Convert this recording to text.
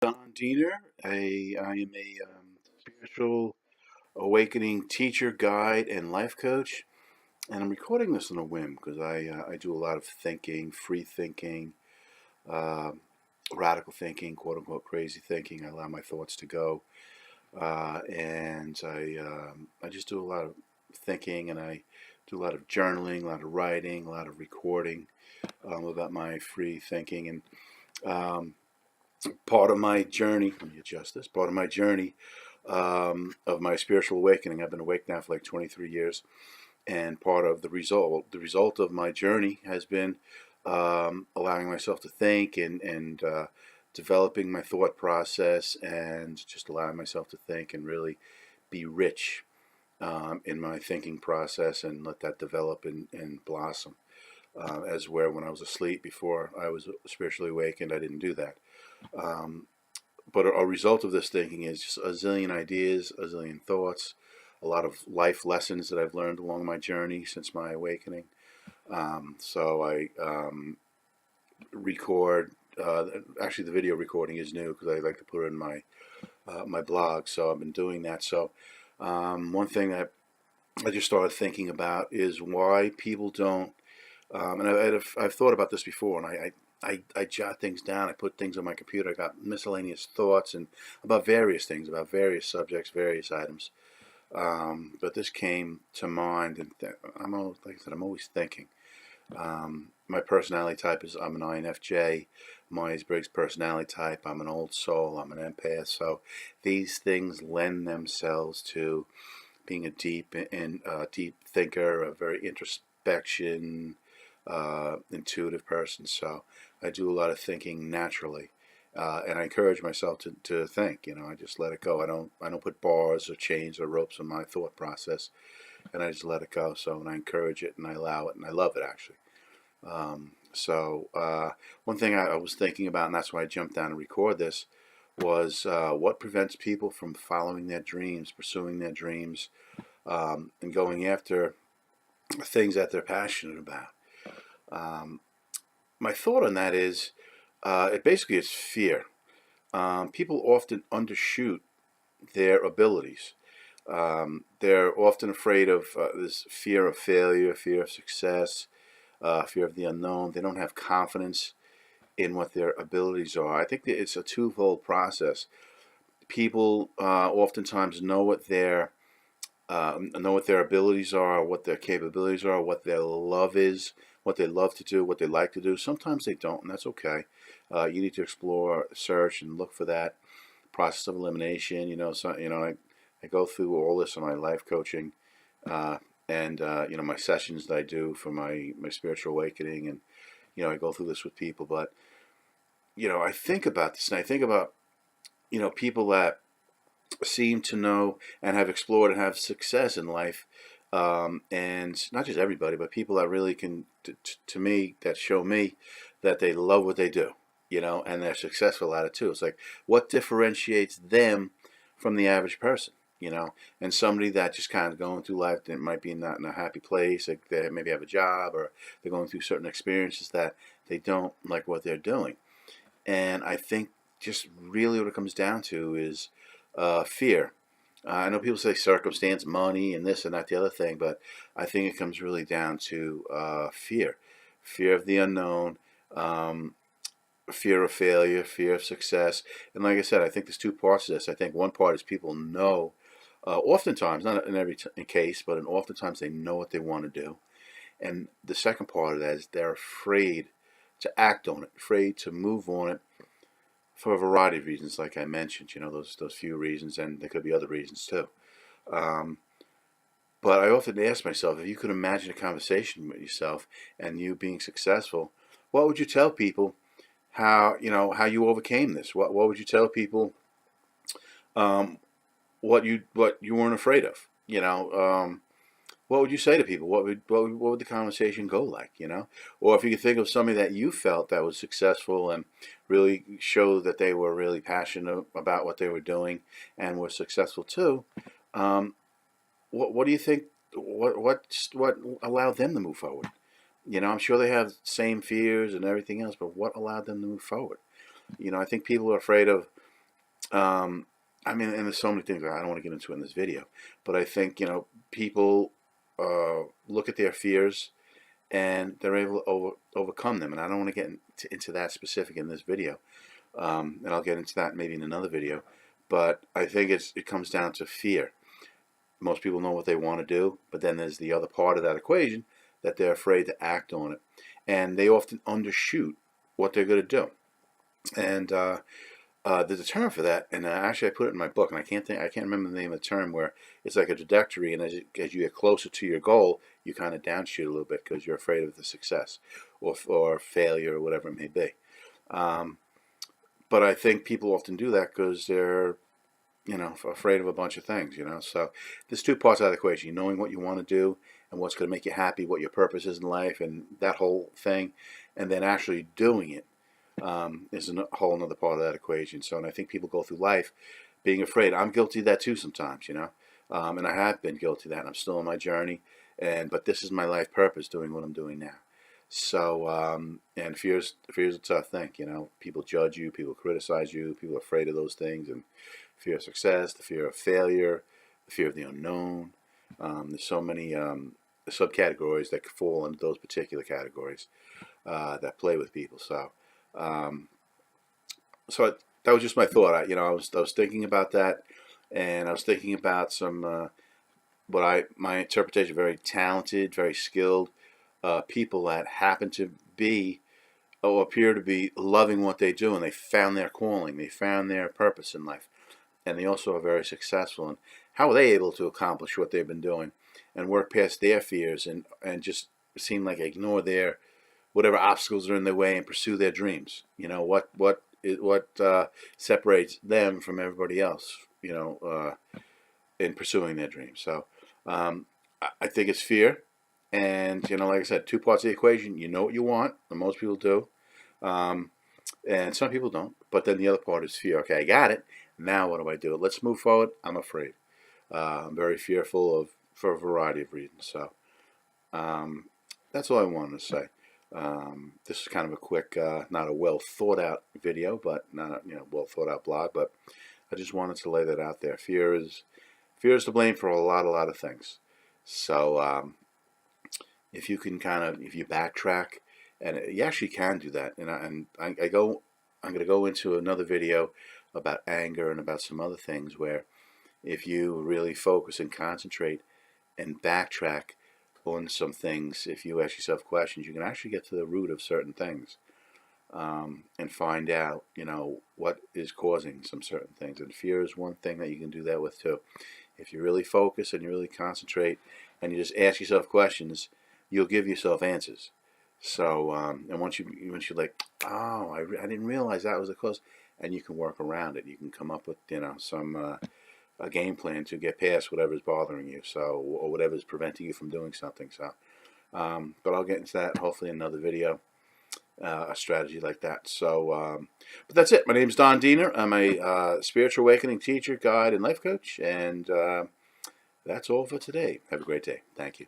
Don Diener. I am a spiritual awakening teacher, guide, and life coach. And I'm recording this on a whim because I do a lot of thinking, free thinking, uh, radical thinking, quote unquote crazy thinking. I allow my thoughts to go, and I just do a lot of thinking, and I do a lot of journaling, a lot of writing, a lot of recording about my free thinking and. Um, Part of my journey, let me adjust this, part of my journey of my spiritual awakening. I've been awake now for like 23 years. And part of the result of my journey has been allowing myself to think and developing my thought process and just allowing myself to think and really be rich in my thinking process and let that develop and blossom. As where when I was asleep before I was spiritually awakened, I didn't do that. Um, but a result of this thinking is just a zillion ideas, a zillion thoughts, a lot of life lessons that I've learned along my journey since my awakening. So I record. Actually, the video recording is new because I like to put it in my blog. So I've been doing that. So one thing that I just started thinking about is why people don't. And I've thought about this before, and I jot things down. I put things on my computer. I got miscellaneous thoughts and about various things, about various subjects, various items. But this came to mind, and like I said, I'm always thinking. My personality type is I'm an INFJ, Myers-Briggs personality type. I'm an old soul. I'm an empath. So these things lend themselves to being a deep thinker, a very introspection, intuitive person. So I do a lot of thinking naturally, and I encourage myself to think. I just let it go. I don't put bars or chains or ropes in my thought process, and I just let it go. So and I encourage it and I allow it and I love it actually. One thing I was thinking about, and that's why I jumped down to record this, was what prevents people from following their dreams, pursuing their dreams, and going after things that they're passionate about. Um, my thought on that is, it basically is fear. People often undershoot their abilities. They're often afraid of this fear of failure, fear of success, fear of the unknown. They don't have confidence in what their abilities are. I think that it's a twofold process. People oftentimes know what their abilities are, what their capabilities are, what their love is, what they love to do, what they like to do. Sometimes they don't, and that's okay. You need to explore, search, and look for that process of elimination. I go through all this in my life coaching, uh, and my sessions that I do for my spiritual awakening, and I go through this with people. But I think about this, and I think about people that seem to know and have explored and have success in life. And not just everybody, but people that really can, to me, that show me that they love what they do, and they're successful at it too. It's like, what differentiates them from the average person, and somebody that just kind of going through life that might be not in a happy place, like they maybe have a job or they're going through certain experiences that they don't like what they're doing. And I think just really what it comes down to is fear. I know people say circumstance, money, and this and that, the other thing, but I think it comes really down to fear. Fear of the unknown, um, fear of failure, fear of success. And like I said, I think there's two parts to this. I think one part is people know, oftentimes, not in every case, but oftentimes they know what they want to do. And the second part of that is they're afraid to act on it, afraid to move on it for a variety of reasons, like I mentioned, those few reasons, and there could be other reasons too. Um, but I often ask myself, if you could imagine a conversation with yourself and you being successful, what would you tell people? How you overcame this? What would you tell people? Um, what you weren't afraid of? What would you say to people? What would the conversation go like? Or if you could think of somebody that you felt that was successful and really showed that they were really passionate about what they were doing and were successful too. Um, what do you think? What allowed them to move forward? I'm sure they have same fears and everything else, but what allowed them to move forward? I think people are afraid of. I mean, and there's so many things I don't want to get into in this video, but I think, people look at their fears and they're able to overcome them. And I don't want to get into that specific in this video. And I'll get into that maybe in another video. But I think it comes down to fear. Most people know what they want to do, but then there's the other part of that equation that they're afraid to act on it. And they often undershoot what they're going to do. And there's a term for that, and actually I put it in my book, and I can't remember the name of the term, where it's like a trajectory, and as you get closer to your goal, you kind of downshoot a little bit because you're afraid of the success or failure or whatever it may be. But I think people often do that because they're afraid of a bunch of things. So there's two parts of that equation: knowing what you want to do and what's going to make you happy, what your purpose is in life, and that whole thing, and then actually doing it. Is a whole another part of that equation. So, and I think people go through life being afraid. I'm guilty of that too sometimes, and I have been guilty of that. And I'm still on my journey, but this is my life purpose, doing what I'm doing now. So, and fear's a tough thing. People judge you, people criticize you, people are afraid of those things, and fear of success, the fear of failure, the fear of the unknown. There's so many subcategories that fall into those particular categories that play with people. So. That was just my thought. I was thinking about that, and I was thinking about some my interpretation, very talented, very skilled people that happen to be or appear to be loving what they do, and they found their calling, they found their purpose in life, and they also are very successful. And how are they able to accomplish what they've been doing and work past their fears and just seem like ignore their whatever obstacles are in their way and pursue their dreams? What separates them from everybody else, in pursuing their dreams. So I think it's fear. And, like I said, two parts of the equation. You know what you want, and most people do. And some people don't. But then the other part is fear. Okay, I got it. Now what do I do? Let's move forward. I'm afraid. I'm very fearful for a variety of reasons. So that's all I wanted to say. This is kind of a quick, not a well thought out video, but not well thought out blog. But I just wanted to lay that out there. Fear is to blame for a lot of things. So if you backtrack, and you actually can do that. And I'm going to go into another video about anger and about some other things where if you really focus and concentrate and backtrack on some things, if you ask yourself questions, you can actually get to the root of certain things, and find out, what is causing some certain things. And fear is one thing that you can do that with too. If you really focus and you really concentrate and you just ask yourself questions, you'll give yourself answers. So, and once you're like, oh, I didn't realize that was the cause, and you can work around it. You can come up with, some a game plan to get past whatever's bothering you, or whatever's preventing you from doing something. So, but I'll get into that hopefully in another video, a strategy like that. So, but that's it. My name is Don Diener. I'm a spiritual awakening teacher, guide, and life coach, and that's all for today. Have a great day. Thank you.